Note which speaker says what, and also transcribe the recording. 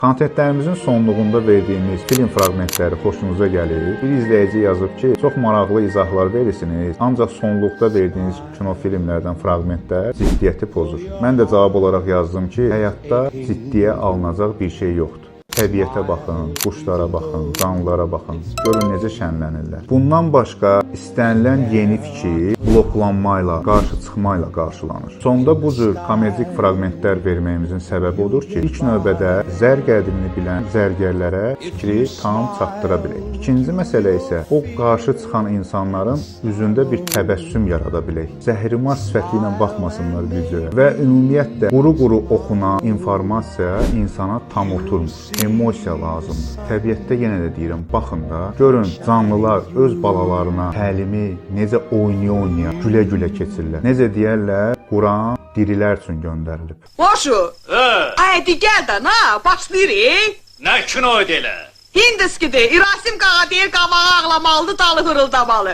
Speaker 1: Kontentlərimizin sonluğunda verdiyimiz film fraqmentləri xoşunuza gəlir. Bir izləyici yazıb ki, çox maraqlı izahlar verirsiniz, ancaq sonluqda verdiyiniz kino filmlərdən fraqmentlər ciddiyyəti pozur. Mən də cavab olaraq yazdım ki, həyatda ciddiyə alınacaq bir şey yoxdur. Təbiətə baxın, quşlara baxın, canlılara baxın. Görün necə şənlənirlər. Bundan başqa istənilən yeni fikir bloklanmayla, qarşı çıxmayla qarşılanır. Sonda bu cür komedik fraqmentlər verməyimizin səbəbi odur ki, ilk növbədə zər qədrini bilən zərgərlərə fikri tam çatdıra bilək. İkinci məsələ isə o qarşı çıxan insanların üzündə bir təbəssüm yarada bilək. Zəhrimar sifəti ilə baxmasınlar videoya və ümumiyyətlə quru-quru oxunan informasiya insana tam oturmur. Emosiya lazımdır. Təbiətdə yenə də deyirəm, baxın da, görün canlılar öz balalarına təlimi necə oynaya-oynaya, gülə-gülə keçirlər. Necə deyərlər, Quran dirilər üçün göndərilib.
Speaker 2: Boşu, haydi gel de na, başlayırıq.
Speaker 3: Nə kinoydu elə?
Speaker 2: Hindiskidir, İrasim qağa deyir qabağı ağlamalıdır, dalı hırıldamalı.